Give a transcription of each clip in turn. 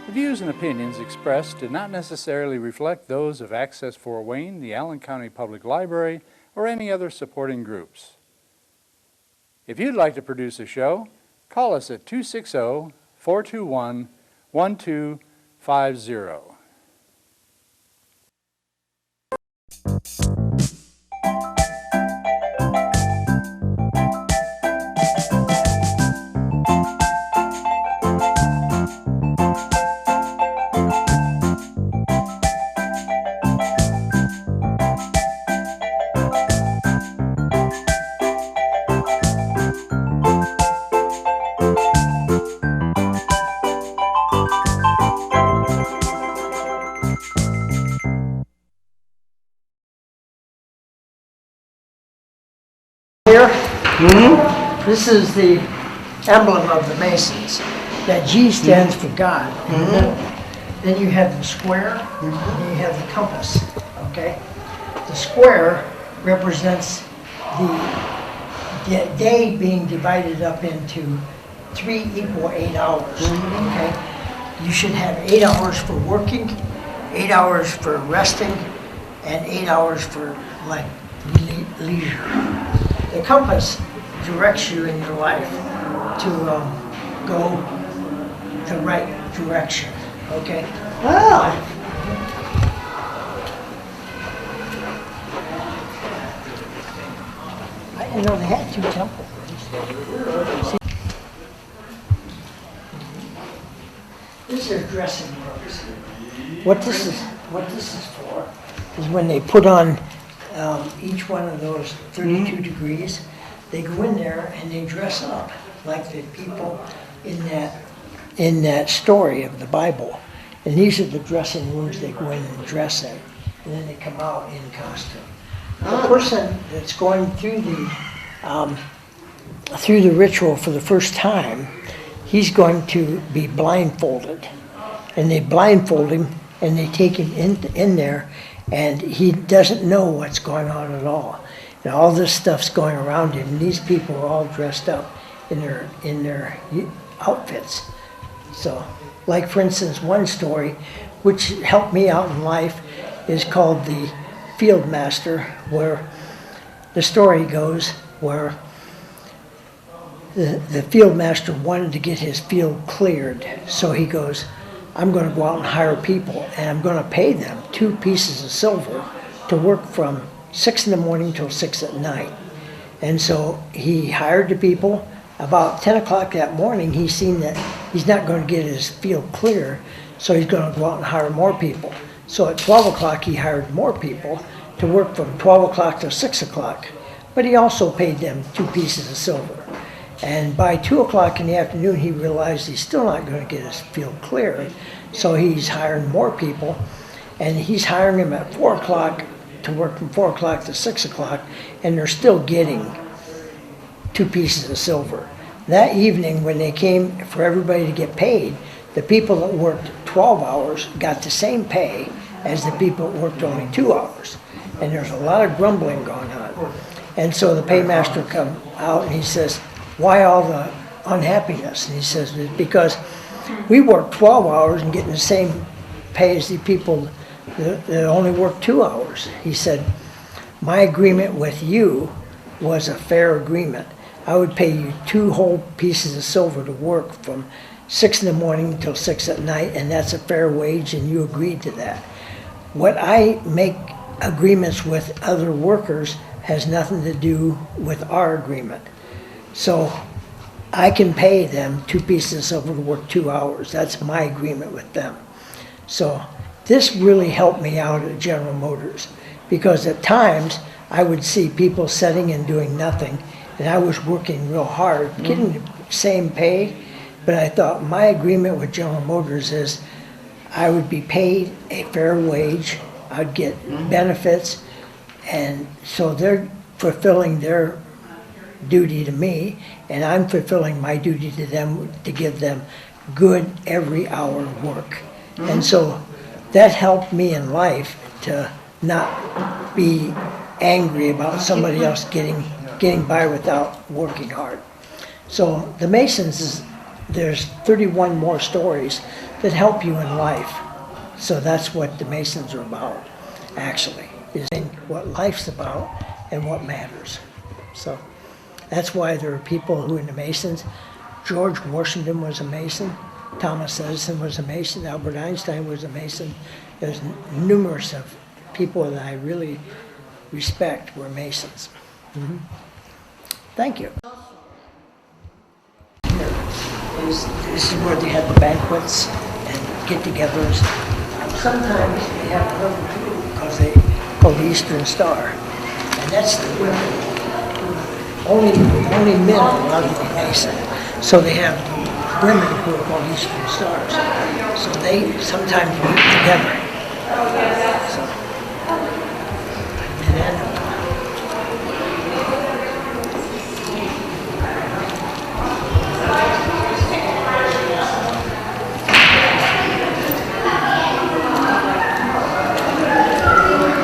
The views and opinions expressed do not necessarily reflect those of Access Fort Wayne, the Allen County Public Library, or any other supporting groups. If you'd like to produce a show, call us at 260-421-1250. Here, this is the emblem of the Masons. That G stands for God. Then you have the square, and you have the compass. Okay, the square represents the day being divided up into 3 equal 8 hours. Okay, you should have 8 hours for working, 8 hours for resting, and 8 hours for like leisure. The compass directs you in your life to go the right direction, okay? Wow. I didn't know they had 2 temples. This is dressing rooms. What this is for is when they put on each one of those 32 degrees, they go in there and they dress up like the people in that story of the Bible. And these are the dressing rooms they go in and dress in. And then they come out in costume. The person that's going through the ritual for the first time, he's going to be blindfolded. And they blindfold him and they take him in there, and he doesn't know what's going on at all. And all this stuff's going around him. And these people are all dressed up in their outfits. So, like for instance, one story which helped me out in life is called The Field Master, where the story goes where the field master wanted to get his field cleared. So he goes, I'm going to go out and hire people, and I'm going to pay them 2 pieces of silver to work from 6 in the morning till 6 at night. And so he hired the people. About 10 o'clock that morning, he's seen that he's not going to get his field clear, so he's going to go out and hire more people. So at 12 o'clock, he hired more people to work from 12 o'clock to 6 o'clock. But he also paid them 2 pieces of silver. And by 2 o'clock in the afternoon, he realized he's still not going to get his field cleared. So he's hiring more people, and he's hiring them at 4 o'clock to work from 4 o'clock to 6 o'clock, and they're still getting 2 pieces of silver. That evening, when they came for everybody to get paid, the people that worked 12 hours got the same pay as the people that worked only 2 hours. And there's a lot of grumbling going on. And so the paymaster come out and he says, why all the unhappiness? And he says, it's because we work 12 hours and getting the same pay as the people that only work 2 hours. He said, my agreement with you was a fair agreement. I would pay you 2 whole pieces of silver to work from 6 in the morning until 6 at night, and that's a fair wage, and you agreed to that. What I make agreements with other workers has nothing to do with our agreement. So I can pay them 2 pieces of silver to work 2 hours. That's my agreement with them. So this really helped me out at General Motors, because at times I would see people sitting and doing nothing, and I was working real hard, getting the same pay, but I thought my agreement with General Motors is I would be paid a fair wage, I'd get benefits, and so they're fulfilling their duty to me, and I'm fulfilling my duty to them to give them good every hour work. And so that helped me in life to not be angry about somebody else getting by without working hard. So the Masons there's 31 more stories that help you in life. So that's what the Masons are about, actually, is what life's about and what matters. So that's why there are people who are the Masons. George Washington was a Mason. Thomas Edison was a Mason. Albert Einstein was a Mason. There's numerous of people that I really respect were Masons. Mm-hmm. Thank you. This is where they have the banquets and get-togethers. Sometimes they have another too, because they call the Eastern Star, and that's the women. Only men are allowed to be Mason, so they have women who are called Eastern Stars. So they sometimes meet together. So, and then,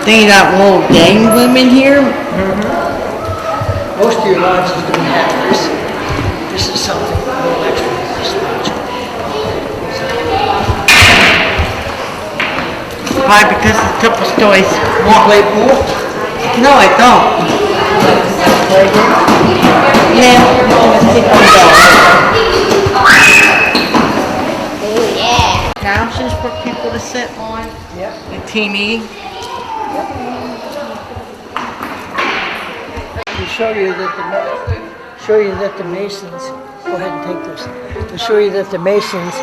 They got little gang women here. most of your lodges don't have this. This is something a little extra in this lodge. Why? Because it's a couple stories. You play pool? No, I don't. Play game? Yeah, I'm gonna sit on the couches for people to sit on. Yep. The TV. To show you that the Masons, go ahead and take this. To show you that the Masons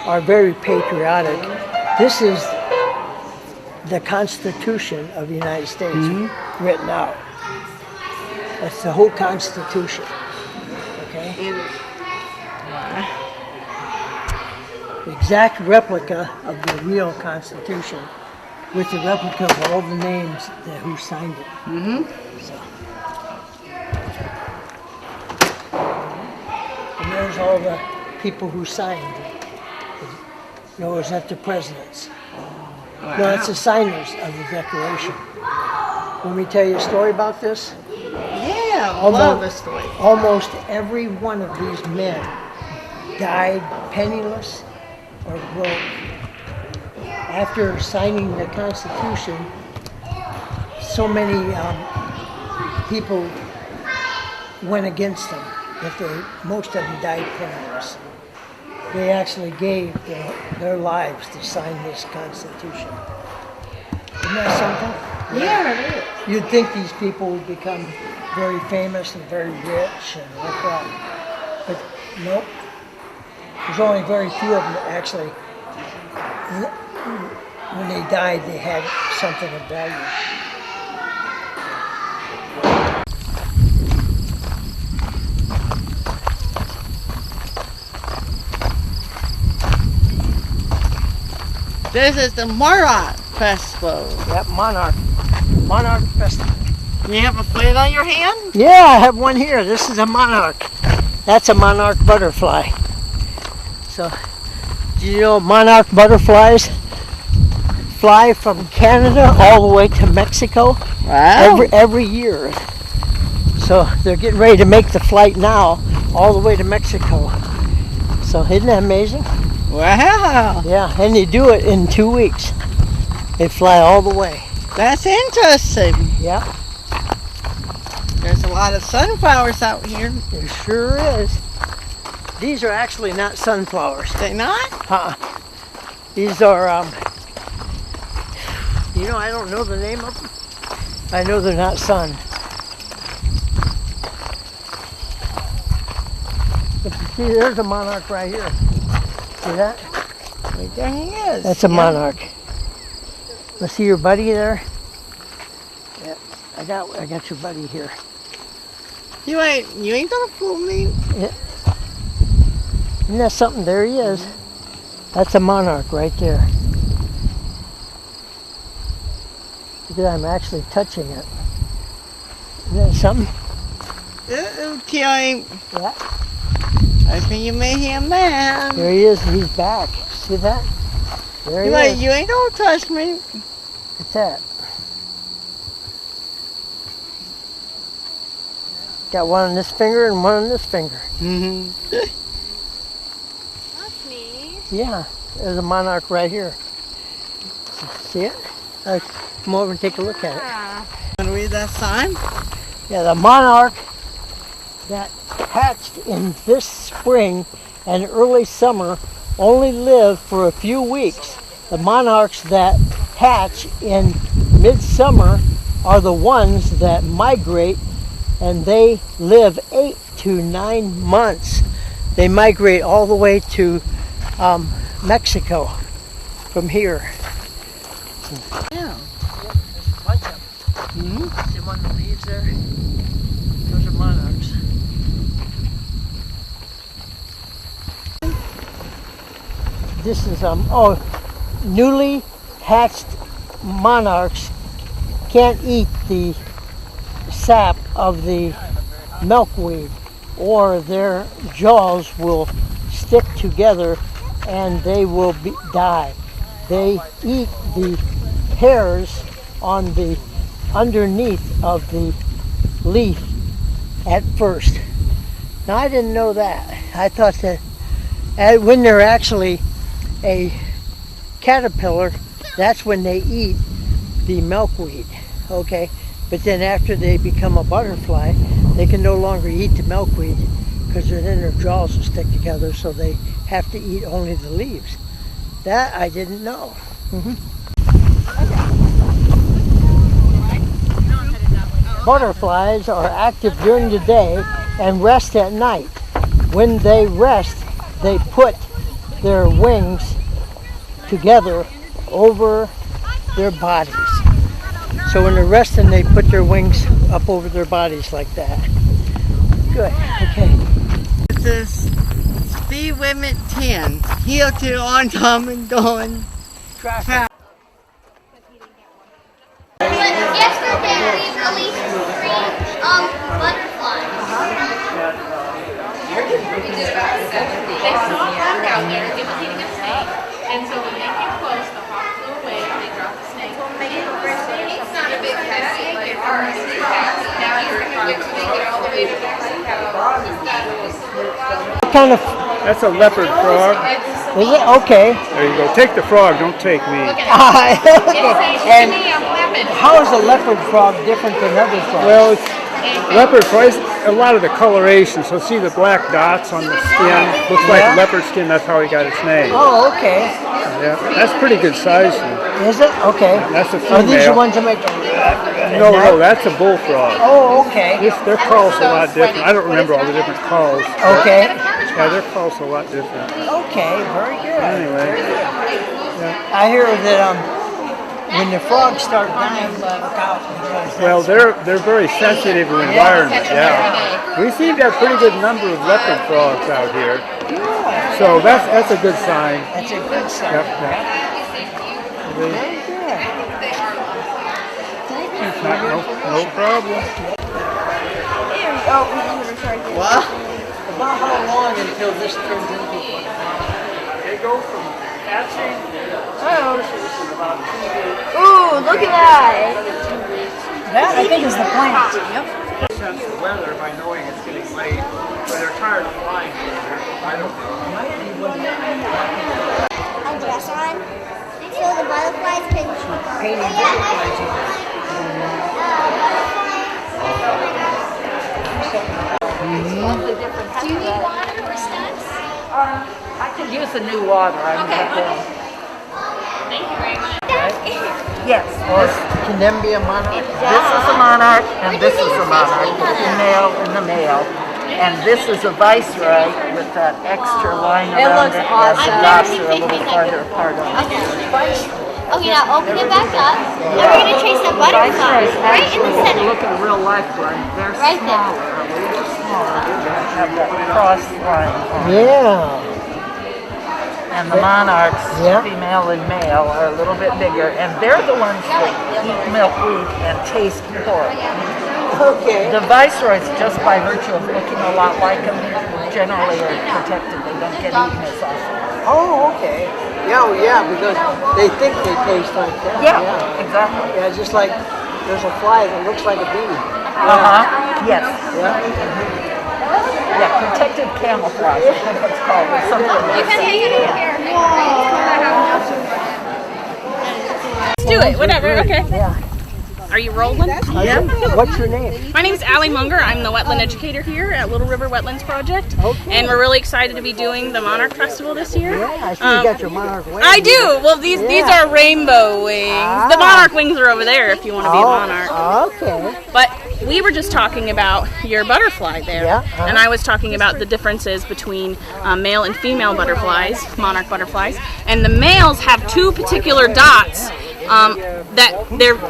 are very patriotic. This is the Constitution of the United States written out. That's the whole Constitution. Okay? The exact replica of the real Constitution with the replica of all the names that who signed it. So. And there's all the people who signed it. No, it's not the presidents. No, it's the signers of the Declaration. Let me tell you a story about this. Yeah, I love the story. Almost every one of these men died penniless or broke. After signing the Constitution, so many people went against them that most of them died penniless. They actually gave their lives to sign this Constitution. Isn't that something? Yeah, it is. You'd think these people would become very famous and very rich and like that. But nope. There's only very few of them that actually, when they died, they had something of value. This is the Monarch Festival. Yep, Monarch Festival. You have a flag on your hand? Yeah, I have one here. This is a monarch. That's a monarch butterfly. So, do you know monarch butterflies fly from Canada all the way to Mexico? Wow. Every year. So they're getting ready to make the flight now all the way to Mexico. So isn't that amazing? Wow. Yeah, and they do it in 2 weeks. They fly all the way. That's interesting. Yeah, There's a lot of sunflowers out here. it sure is. These are actually not sunflowers. They not? These are, I don't know the name of them. I know they're not sun. But you see, there's a monarch right here. See that? Right there he is. That's a monarch. Let's see your buddy there. Yeah, I got your buddy here. You ain't gonna fool me. Yeah. Isn't that something? There he is. That's a monarch right there. Look at that, I'm actually touching it. Isn't that something? Okay. Yeah. I think you made him mad. There he is, he's back. See that? There he is. You ain't gonna touch me. What's that? Got one on this finger and one on this finger. Mm-hmm. Yeah, there's a monarch right here. See it? Come over and take a look at it. Want to read that sign? Yeah, the monarch that hatched in this spring and early summer only live for a few weeks. The monarchs that hatch in midsummer are the ones that migrate, and they live 8 to 9 months. They migrate all the way to Mexico from here. Yeah. There's a bunch of them. See one of the leaves there? Those are monarchs. This is newly hatched monarchs can't eat the sap of the milkweed, or their jaws will stick together and they will die. They eat the hairs on the underneath of the leaf at first. Now I didn't know that. I thought that when they're actually a caterpillar, that's when they eat the milkweed, okay? But then after they become a butterfly, they can no longer eat the milkweed because then their jaws will stick together, so they have to eat only the leaves. That I didn't know. Butterflies are active during the day and rest at night. When they rest, they put their wings together over their bodies. So when they're resting, they put their wings up over their bodies like that. Good, okay. This is Speed Limit 10. Heel to on Tom and going. Traffic. Yesterday we released 3 butterflies. They saw a hawk out there. It was eating a snake. And so when they came close, the hawk flew away and they dropped the snake. It's not a big cat snake like ours. Now he's going to get to make it all the way to Mexico. Kind of, That's a leopard frog. is it? Okay. There you go. Take the frog, don't take me. And how is a leopard frog different than other frogs? Well, leopard frog, a lot of the coloration, so see the black dots on the skin? Looks like Yeah. leopard skin, that's how he got its name. Oh, okay. Yeah, that's pretty good size. Is it? Okay. That's a Are these the female. ones that make... No, that's a bullfrog. Oh, okay. Their call's a lot different. I don't remember all the different calls. Okay. Yeah, their call's a lot different. Okay, very good. Anyway, I hear that when the frogs start dying, look out. Because well, they're very sensitive to environment. Yeah, we seem to have a pretty good number of leopard frogs out here, so that's a good sign. that's a good sign. Yep, yep. Very good. Thank you for your No problem. What? About how long until this turns into one? They go from hatching Ooh, look at that! That, I think, is the plant. sense the weather by knowing it's getting late, but they're tired of flying. I don't know. A dress on, so the butterflies can paint Do you need water or studs? I could use the new water. Okay. Thank you very much. Yes. Can them be a monarch? This is a monarch, and this is a monarch. The female and the male. And this is a viceroy with that extra line around it. And the dots are a little farther apart on it. Okay, now open it back up. And we're going to trace the butterfly Viceroys right in the actually, if you center. look at a real life one, they're Right there. smaller, a little smaller. They have that cross line on it. Yeah. And the monarchs, Yeah. female and male, are a little bit bigger, and they're the ones that eat milkweed and taste pork. Okay. The viceroys, just by virtue of looking a lot like them, generally are protected. They don't get eaten as often. Oh, okay. Yeah, well, yeah, because they think they taste like that. Yeah, exactly. Yeah, just like there's a fly that looks like a bee. Uh-huh. Yes. Yeah. Yeah, protected camouflage, I think it's called, or something like that. Let's do it, whatever, okay. Yeah. Are you rolling? Yeah. What's your name? My name is Allie Munger. I'm the wetland educator here at Little River Wetlands Project. Okay. And we're really excited to be doing the Monarch Festival this year. Yeah, I see you got your monarch wings. I do. Well, these are rainbow wings. The monarch wings are over there if you want to be a monarch. Okay. But we were just talking about your butterfly there. Yeah. And I was talking about the differences between male and female butterflies, monarch butterflies. And the males have two particular dots that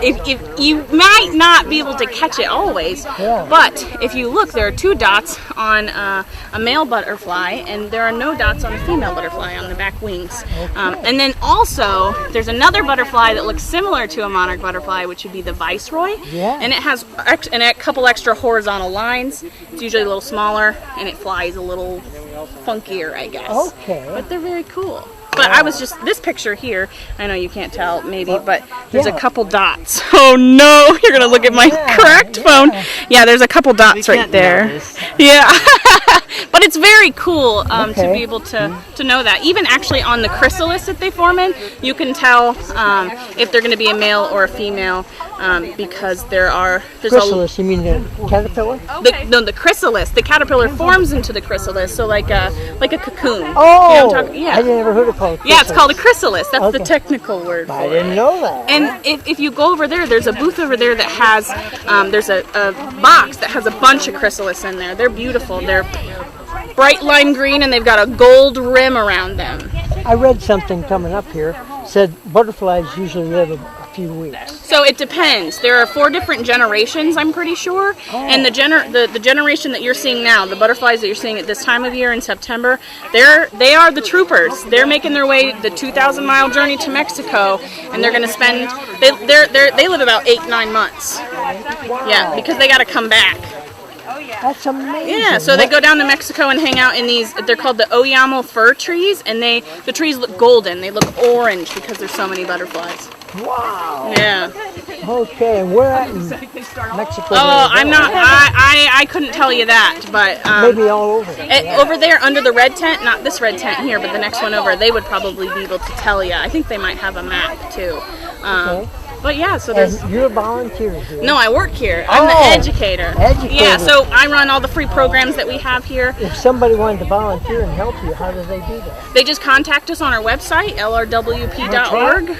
if you might not be able to catch it always, but if you look, there are two dots on a male butterfly, and there are no dots on a female butterfly on the back wings. And then also, there's another butterfly that looks similar to a monarch butterfly, which would be the viceroy, and it has a couple extra horizontal lines. It's usually a little smaller, and it flies a little funkier, I guess. Okay. But they're very cool. But I was just, this picture here, I know you can't tell maybe, but there's a couple dots. Oh no, you're going to look at my cracked phone. Yeah, there's a couple dots right there. Yeah. But it's very cool to be able to know that. Even actually on the chrysalis that they form in, you can tell if they're going to be a male or a female because there's Chrysalis, you mean the caterpillar? the chrysalis. The caterpillar forms into the chrysalis, so like a cocoon. Oh, You know what I'm talking- yeah. I never heard it called chrysalis. Yeah, it's called a chrysalis. That's the technical word for I didn't know that. And if you go over there's a booth over there that has, there's a box that has a bunch of chrysalis in there. They're beautiful. They're bright lime green and they've got a gold rim around them. I read something coming up here, said butterflies usually live a few weeks. So it depends. There are 4 different generations, I'm pretty sure. And the generation that you're seeing now, the butterflies that you're seeing at this time of year in September, they are the troopers. They're making their way the 2,000-mile journey to Mexico, and they're going to spend. They live about 8-9 months. Yeah, because they got to come back. That's amazing. Yeah, so they go down to Mexico and hang out in these, they're called the Oyamo fir trees, and the trees look golden. They look orange because there's so many butterflies. Wow. Yeah. Okay, and where at in Mexico? Oh, I'm not, I couldn't tell you that, but. Maybe all over. Over there under the red tent, not this red tent here, but the next one over, they would probably be able to tell you. I think they might have a map too. But yeah, so there's. And you're a volunteer here? No, I work here. I'm the educator. Yeah, so I run all the free programs that we have here. If somebody wanted to volunteer and help you, how do they do that? They just contact us on our website, lrwp.org,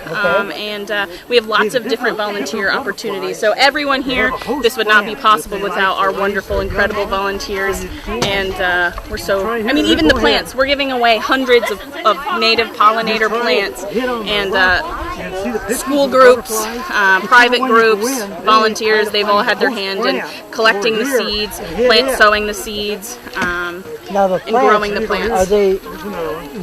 and we have lots of different volunteer opportunities. So everyone here, this would not be possible without our wonderful, incredible volunteers. And we're so, I mean, even the plants. We're giving away hundreds of native pollinator plants and school groups. Private groups, volunteers, they've all had their hand in collecting the seeds, sowing the seeds, Now the and growing the plants. Are they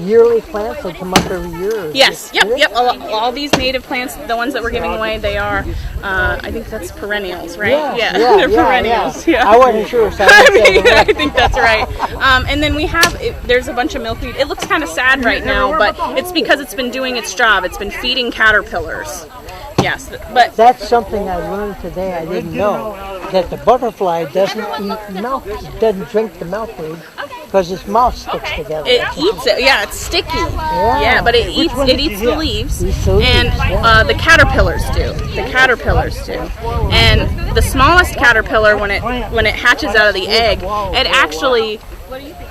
yearly plants that come up every year? Yes, yep. All these native plants, the ones that we're giving away, they are, I think that's perennials, right? Yeah, they're perennials. Yeah. I wasn't sure. So I think that's right. And then we have, there's a bunch of milkweed. It looks kind of sad right now, but it's because it's been doing its job. It's been feeding caterpillars. Yes, but that's something I learned today. I didn't know that the butterfly doesn't eat milk, doesn't drink the milkweed because its mouth sticks together. It eats it. Yeah, it's sticky. Yeah, but it eats the leaves, and the caterpillars do. The caterpillars do. And the smallest caterpillar, when it hatches out of the egg, it actually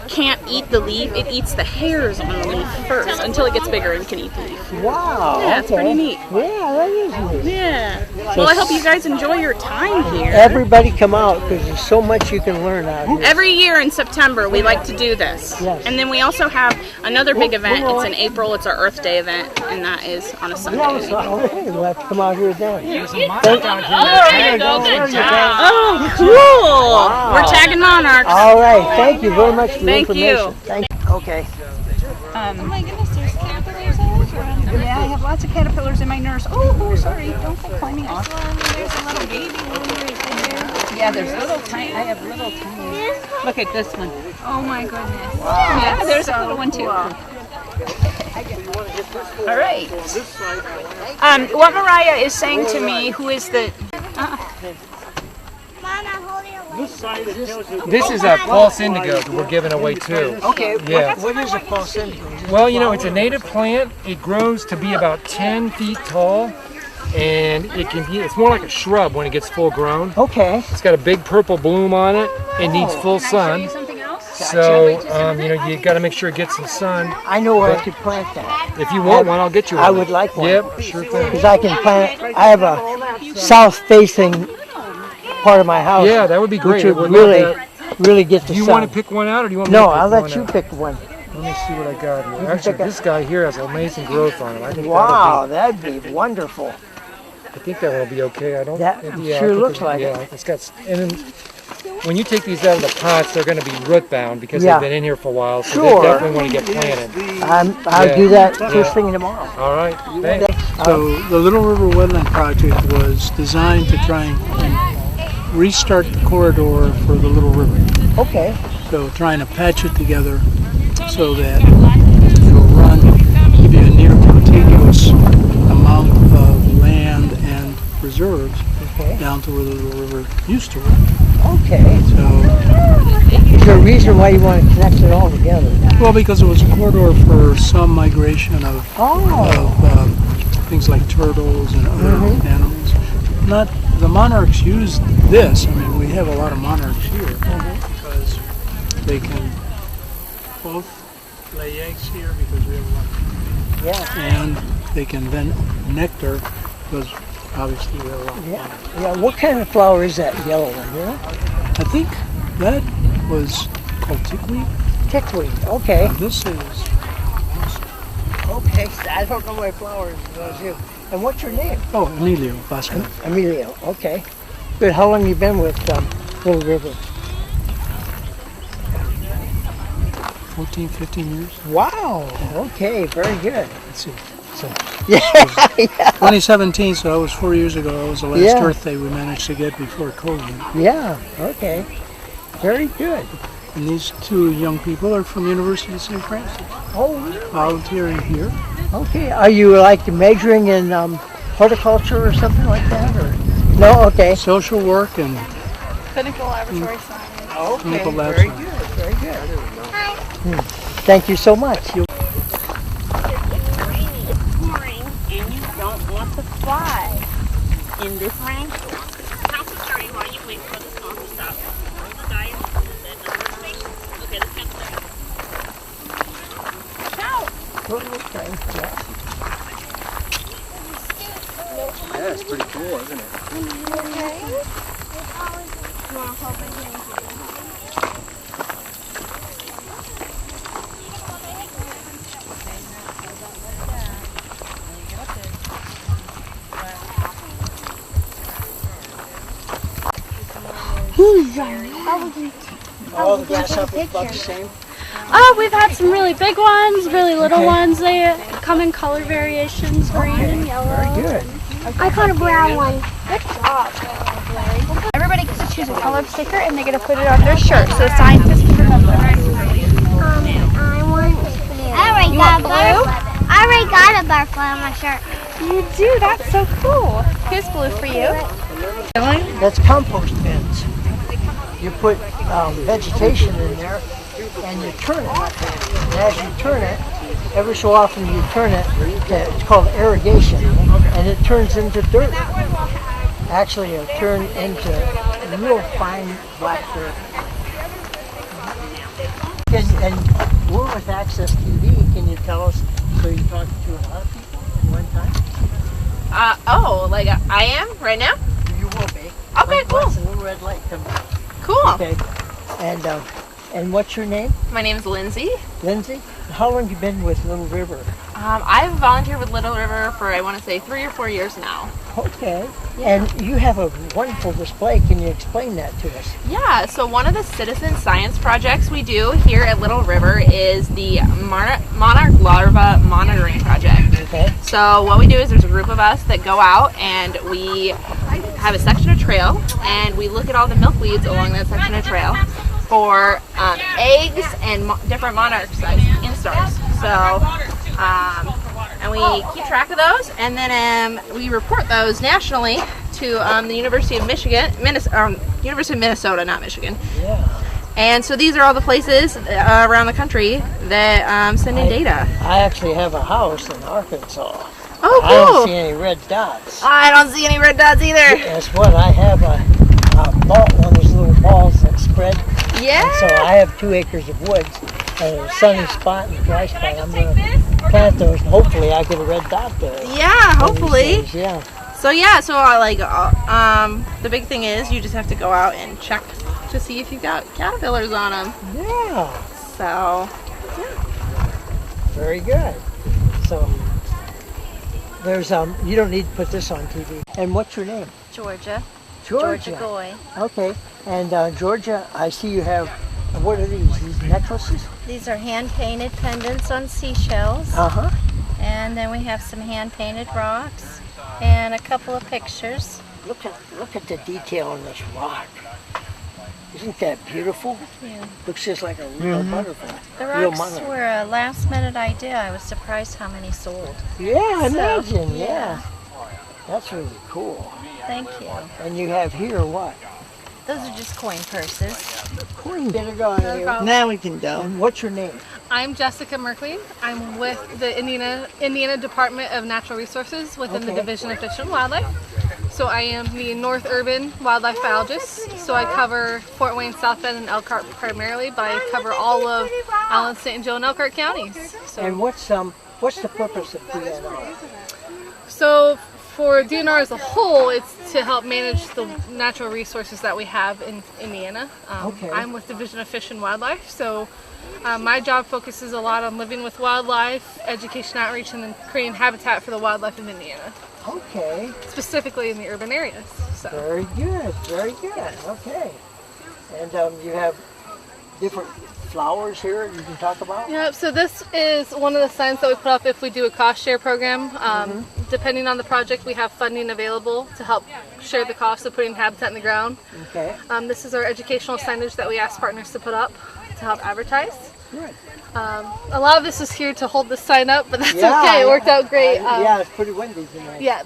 can't eat the leaf. It eats the hairs on the leaf first until it gets bigger and can eat the leaf. Wow. Yeah, it's pretty neat. Yeah, that is neat. Yeah. Well, I hope you guys enjoy your time here. Everybody come out because there's so much you can learn out here. Every year in September, we like to do this. Yes. And then we also have another big event. It's in April. It's our Earth Day event, and that is on a Sunday. Okay, we'll have to come out here then. Oh, cool. Wow. We're tagging monarchs. All right. Thank you very much for the Thank you. information. Thank you. Okay. Oh my goodness, there's caterpillars all around. Yeah, I have lots of caterpillars in my nurse. Oh, sorry, don't go climbing off. There's a little baby one right there. Yeah, there's little tiny. I have little tiny. Look at this one. Oh my goodness. Wow. Yeah, there's a little one too. All right. What Mariah is saying to me, who is the... Mom, I'm holding a This is a false indigo that we're giving away too. Okay, Yeah. what is a false indigo? Well, you know, it's a native plant. It grows to be about 10 feet tall, and it's more like a shrub when it gets full grown. Okay. It's got a big purple bloom on it. It needs full sun. So, you know, you got to make sure it gets some sun. I know where I could plant that. If you want one, I'll get you one. I would like one. Yep, sure thing. Because I can plant, I have a south-facing part of my house. Yeah, that would be great. Which would really get the sun. Do you want to pick one out, or do you want me No, to pick I'll one let you out? pick one. Let me see what I got here. Actually, this guy here has amazing growth on him. I think Wow, that'd be wonderful. I think that will be okay. I don't. That yeah, sure I think looks like yeah, it. it's got. And then when you take these out of the pots, they're going to be root bound because Yeah. they've been in here for a while. So Sure. they definitely want to get planted. I'll Yeah. do that Yeah. first thing tomorrow. All right. Thanks. So the Little River Wetland Project was designed to try and restart the corridor for the Little River. Okay. So trying to patch it together so that it'll run, give you a near contiguous amount of land and reserves down to where the Little River used to run. Okay. So, Is there a reason why you want to connect it all together? well, because it was a corridor for some migration of things like turtles and other animals. Not the monarchs use this. I mean, we have a lot of monarchs here because they can both lay eggs here because we have a lot of and they can then nectar because obviously we have a lot of monarchs. Yeah. What kind of flower is that yellow one? You know? I think that was called tickweed. Tickweed. Okay. This is Okay. I don't know my flowers. And what's your name? oh Emilio Vasco. Emilio. Okay. Good. How long have you been with Little River? 14, 15 years. Wow. Okay. Very good. Let's see. So Yeah. 2017, so that was 4 years ago. That was the last Yeah. Earth Day we managed to get before COVID. Yeah. Okay. Very good. And these two young people are from University of St. Francis, Oh. volunteering here. Okay. Are you like measuring in horticulture or something like that, or no? Okay. Social work and Clinical laboratory science. Okay. clinical lab Very science. good. Very good. Thank you so much. And you don't want to fly in this rainstorm. Count to 30 while you wait for the storm to stop. The guy is okay, let's get there. Yeah, it's pretty cool, isn't it? All the grasshoppers about the same. Oh, we've had some really big ones, really little ones. They come in color variations, green and yellow. Very good. I caught a brown one. Good job. Everybody gets to choose a colored sticker and they get to put it on their shirt so scientists can remember. I want blue. I already got a butterfly on my shirt. You do? That's so cool. Here's blue for you. That's compost bins. You put vegetation in there and you turn it. And as you turn it, every so often you turn it, it's called irrigation, and it turns into dirt. Actually, it'll turn into real fine black dirt. And we're with Access TV. Can you tell us, so you talked to a lot of people at one time? Like I am right now? You will be. Okay, cool. Once a little red light comes on. Cool. Okay. And what's your name? My name is Lindsay. Lindsay? How long have you been with Little River? I've volunteered with Little River for, I want to say, 3 or 4 years now. Okay. And you have a wonderful display. Can you explain that to us? Yeah, so one of the citizen science projects we do here at Little River is the monarch larva monitoring project. Okay. So what we do is there's a group of us that go out and we have a section of trail and we look at all the milkweeds along that section of trail for eggs and different monarch size instars. So, and we keep track of those and then we report those nationally to the University of Michigan, University of Minnesota, not Michigan. Yeah. And so these are all the places around the country that send in data. I actually have a house in Arkansas. Oh, I don't cool. see any red dots. I don't see any red dots either. Guess what? I have a ball, one of those little balls that spread. Yeah. And so I have 2 acres of woods, and a sunny spot and a dry spot. I'm going to plant those, and hopefully I get a red dot there. Yeah, hopefully. Days, yeah. So the big thing is you just have to go out and check to see if you've got caterpillars on them. Yeah. So, Very good. So there's you don't need to put this on TV. And what's your name? Georgia. Georgia. Goy. Okay. And Georgia, I see you have, what are these? These necklaces? These are hand-painted pendants on seashells. Uh-huh. And then we have some hand-painted rocks and a couple of pictures. Look at the detail on this rock. Isn't that beautiful? Yeah. Looks just like a real butterfly. The Real rocks monarch. were a last-minute idea. I was surprised how many sold. Yeah, I So, imagine, yeah. yeah. That's really cool. Thank you. And you have here what? Those are just coin purses. Coin. Better go on here. Now we can go. And what's your name? I'm Jessica Merkley. I'm with the Indiana Department of Natural Resources within the Okay. Division of Fish and Wildlife. So I am the North Urban Wildlife Biologist. So I cover Fort Wayne, South Bend, and Elkhart primarily, but I cover all of Allen, St. Joe, and Elkhart counties. So, And what's the purpose of DNR? so for DNR as a whole, it's to help manage the natural resources that we have in Indiana. Okay. I'm with Division of Fish and Wildlife, so my job focuses a lot on living with wildlife, education outreach, and then creating habitat for the wildlife of Indiana, Okay. specifically in the urban areas. So. Very good. Very good. Okay. And you have different flowers here you can talk about? Yeah, so this is one of the signs that we put up if we do a cost share program. Depending on the project, we have funding available to help share the cost of putting habitat in the ground. Okay. This is our educational signage that we ask partners to put up to help advertise. Good. A lot of this is here to hold the sign up, but that's Yeah, okay. It worked out great. yeah, it's pretty windy tonight. Yeah.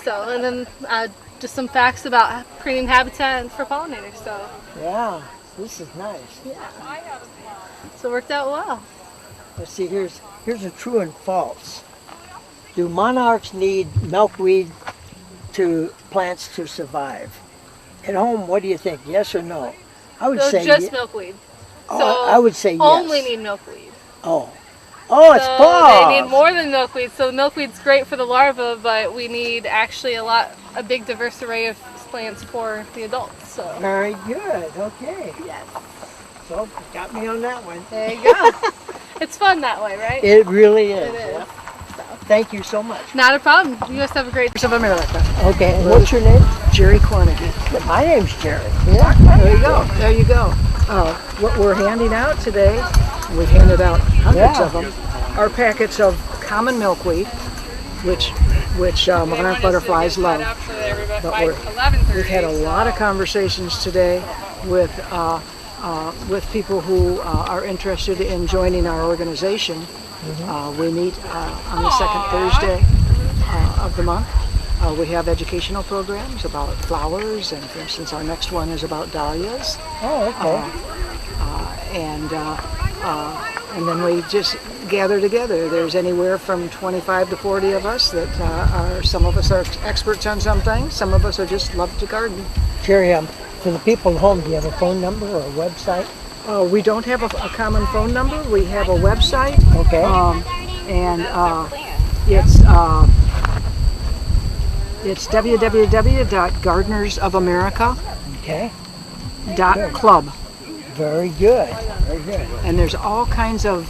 So, and then just some facts about creating habitat for pollinators. So, Yeah, this is nice. so it worked out well. Let's see, here's a true and false. Do monarchs need milkweed to plants to survive? At home, what do you think? Yes or no? I would So say just ye- milkweed. Oh, So I would say yes. only need milkweed. Oh, it's So false. they need more than milkweed. So milkweed's great for the larva, but we need actually a big diverse array of plants for the adults. So Very good. Okay. Yes. So got me on that one. there you go. It's fun that way, right? It really is. It is. Yeah. Thank you so much. Not a problem. You guys have a great Of America. Okay, and what's your name? Jerry Cornigan. My name's Jerry. Yeah, there you go. There you go. What we're handing out today, we've handed out hundreds of them, are packets of common milkweed, which monarch butterflies love. But we've had a lot of conversations today with people who are interested in joining our organization. We meet on the second Thursday of the month. We have educational programs about flowers, and for instance, our next one is about dahlias. Oh, okay. And then we just gather together. There's anywhere from 25 to 40 of us that some of us are experts on some things, some of us are just love to garden. Jerry, for the people at home, do you have a phone number or a website? We don't have a common phone number. We have a website. Okay. It's www.gardenersofamerica.club. Very good. Very good. And there's all kinds of